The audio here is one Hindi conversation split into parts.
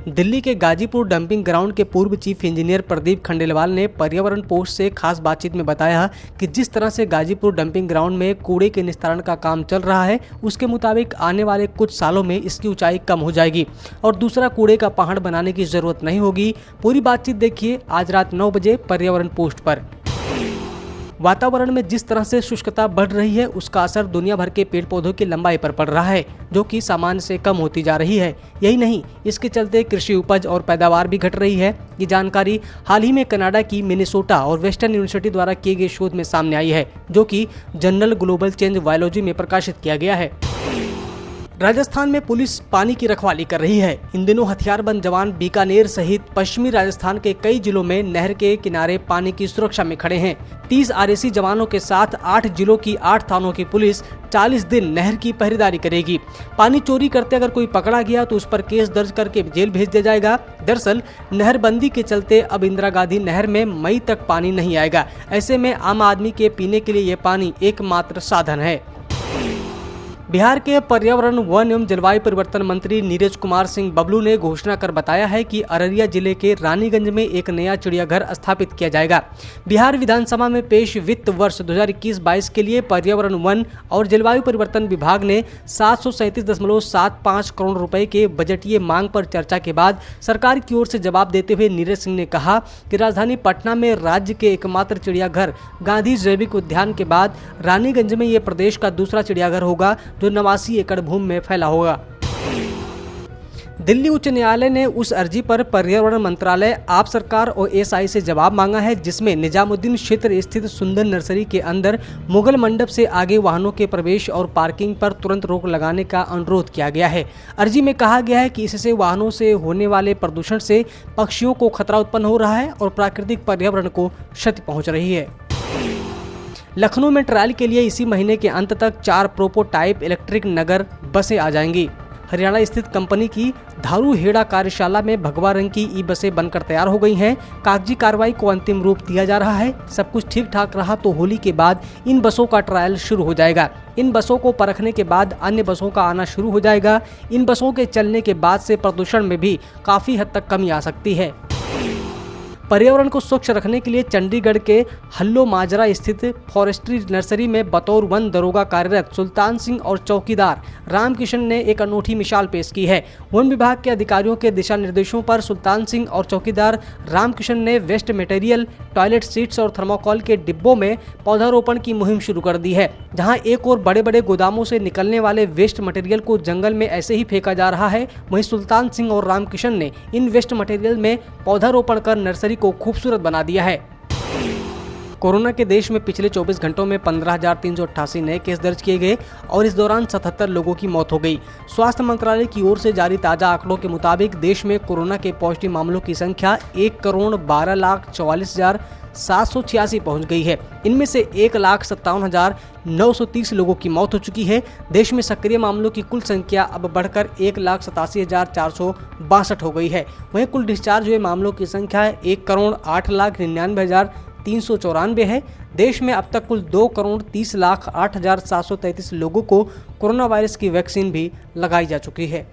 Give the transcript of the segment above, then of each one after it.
दिल्ली के गाजीपुर डंपिंग ग्राउंड के पूर्व चीफ इंजीनियर प्रदीप खंडेलवाल ने पर्यावरण पोस्ट से खास बातचीत में बताया कि जिस तरह से गाजीपुर डंपिंग ग्राउंड में कूड़े के निस्तारण का काम चल रहा है, उसके मुताबिक आने वाले कुछ सालों में इसकी ऊंचाई कम हो जाएगी और दूसरा कूड़े का पहाड़ बनाने की जरूरत नहीं होगी। पूरी बातचीत देखिए आज रात 9 बजे पर्यावरण पोस्ट पर। वातावरण में जिस तरह से शुष्कता बढ़ रही है, उसका असर दुनिया भर के पेड़ पौधों की लंबाई पर पड़ रहा है, जो कि सामान्य से कम होती जा रही है। यही नहीं, इसके चलते कृषि उपज और पैदावार भी घट रही है। ये जानकारी हाल ही में कनाडा की मिनेसोटा और वेस्टर्न यूनिवर्सिटी द्वारा किए गए शोध में सामने आई है, जो कि जर्नल ग्लोबल चेंज बायोलॉजी में प्रकाशित किया गया है। राजस्थान में पुलिस पानी की रखवाली कर रही है। इन दिनों हथियारबंद जवान बीकानेर सहित पश्चिमी राजस्थान के कई जिलों में नहर के किनारे पानी की सुरक्षा में खड़े हैं। 30 आरएसी जवानों के साथ 8 जिलों की 8 थानों की पुलिस 40 दिन नहर की पहरेदारी करेगी। पानी चोरी करते अगर कोई पकड़ा गया तो उस पर केस दर्ज करके जेल भेज दिया जाएगा। दरअसल नहरबंदी के चलते अब इंदिरा गांधी नहर में मई तक पानी नहीं आएगा। ऐसे में आम आदमी के पीने के लिए ये पानी एकमात्र साधन है। बिहार के पर्यावरण, वन एवं जलवायु परिवर्तन मंत्री नीरज कुमार सिंह बबलू ने घोषणा कर बताया है कि अररिया जिले के रानीगंज में एक नया चिड़ियाघर स्थापित किया जाएगा। बिहार विधानसभा में पेश वित्त वर्ष 2021-22 के लिए पर्यावरण, वन और जलवायु परिवर्तन विभाग ने 737.75 करोड़ रुपए के बजटीय मांग पर चर्चा के बाद सरकार की ओर से जवाब देते हुए नीरज सिंह ने कहा कि राजधानी पटना में राज्य के एकमात्र चिड़ियाघर गांधी जैविक उद्यान के बाद रानीगंज में ये प्रदेश का दूसरा चिड़ियाघर होगा, जो 89 एकड़ भूमि में फैला होगा। दिल्ली उच्च न्यायालय ने उस अर्जी पर पर्यावरण मंत्रालय, आप सरकार और एएसआई से जवाब मांगा है, जिसमें निजामुद्दीन क्षेत्र स्थित सुंदर नर्सरी के अंदर मुगल मंडप से आगे वाहनों के प्रवेश और पार्किंग पर तुरंत रोक लगाने का अनुरोध किया गया है। अर्जी में कहा गया है कि इससे वाहनों से होने वाले प्रदूषण से पक्षियों को खतरा उत्पन्न हो रहा है और प्राकृतिक पर्यावरण को क्षति पहुंच रही है। लखनऊ में ट्रायल के लिए इसी महीने के अंत तक 4 प्रोटोटाइप इलेक्ट्रिक नगर बसें आ जाएंगी। हरियाणा स्थित कंपनी की धारूहेड़ा कार्यशाला में भगवा रंग की ई बसें बनकर तैयार हो गई हैं। कागजी कार्रवाई को अंतिम रूप दिया जा रहा है। सब कुछ ठीक ठाक रहा तो होली के बाद इन बसों का ट्रायल शुरू हो जाएगा। इन बसों को परखने के बाद अन्य बसों का आना शुरू हो जाएगा। इन बसों के चलने के बाद से प्रदूषण में भी काफी हद तक कमी आ सकती है। पर्यावरण को स्वच्छ रखने के लिए चंडीगढ़ के हल्लो माजरा स्थित फॉरेस्ट्री नर्सरी में बतौर वन दरोगा कार्यरत सुल्तान सिंह और चौकीदार रामकिशन ने एक अनूठी मिसाल पेश की है। वन विभाग के अधिकारियों के दिशा निर्देशों पर सुल्तान सिंह और चौकीदार रामकिशन ने वेस्ट मटेरियल, टॉयलेट सीट्स और थर्मोकोल के डिब्बों में पौधारोपण की मुहिम शुरू कर दी है। जहां एक और बड़े बड़े गोदामों से निकलने वाले वेस्ट मटेरियल को जंगल में ऐसे ही फेंका जा रहा है, वहीं सुल्तान सिंह और रामकिशन ने इन वेस्ट मटेरियल में पौधारोपण कर नर्सरी को खूबसूरत बना दिया है। कोरोना के देश में पिछले 24 घंटों में 15,388 नए केस दर्ज किए गए और इस दौरान 77 लोगों की मौत हो गई। स्वास्थ्य मंत्रालय की ओर से जारी ताजा आंकड़ों के मुताबिक देश में कोरोना के पॉजिटिव मामलों की संख्या 1,12,44,786 पहुंच गई है। इनमें से 1,57,930 लोगों की मौत हो चुकी है। देश में सक्रिय मामलों की कुल संख्या अब बढ़कर 1,87,462 हो गई है। वहीं कुल डिस्चार्ज हुए मामलों की संख्या 1,08,99,394 है। देश में अब तक कुल 2,30,08,733 लोगों को कोरोना वायरस की वैक्सीन भी लगाई जा चुकी है।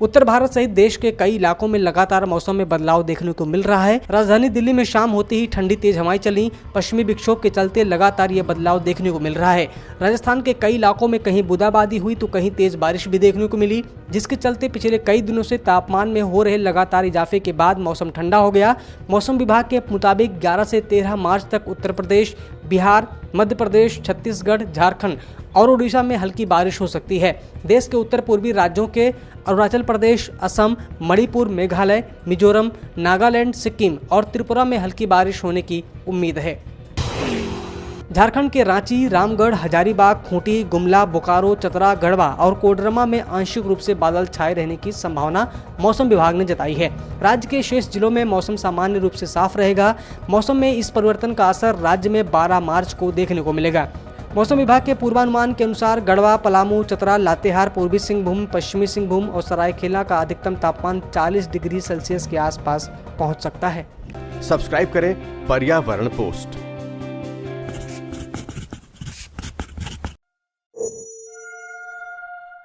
उत्तर भारत सहित देश के कई इलाकों में लगातार मौसम में बदलाव देखने को मिल रहा है। राजधानी दिल्ली में शाम होते ही ठंडी तेज हवाएं चली। पश्चिमी विक्षोभ के चलते लगातार ये बदलाव देखने को मिल रहा है। राजस्थान के कई इलाकों में कहीं बूंदाबांदी हुई तो कहीं तेज बारिश भी देखने को मिली, जिसके चलते पिछले कई दिनों से तापमान में हो रहे लगातार इजाफे के बाद मौसम ठंडा हो गया। मौसम विभाग के मुताबिक 11 से 13 मार्च तक उत्तर प्रदेश, बिहार, मध्य प्रदेश, छत्तीसगढ़, झारखंड और उड़ीसा में हल्की बारिश हो सकती है। देश के उत्तर पूर्वी राज्यों के अरुणाचल प्रदेश, असम, मणिपुर, मेघालय, मिजोरम, नागालैंड, सिक्किम और त्रिपुरा में हल्की बारिश होने की उम्मीद है। झारखंड के रांची, रामगढ़, हजारीबाग, खूंटी, गुमला, बोकारो, चतरा, गढ़वा और कोडरमा में आंशिक रूप से बादल छाए रहने की संभावना मौसम विभाग ने जताई है। राज्य के शेष जिलों में मौसम सामान्य रूप से साफ रहेगा। मौसम में इस परिवर्तन का असर राज्य में 12 मार्च को देखने को मिलेगा। मौसम विभाग के पूर्वानुमान के अनुसार गढ़वा, पलामू, चतरा, लातेहार, पूर्वी सिंहभूम, पश्चिमी सिंहभूम और सरायकेला का अधिकतम तापमान 40 डिग्री सेल्सियस के आसपास पहुंच सकता है। सब्सक्राइब करें पर्यावरण पोस्ट।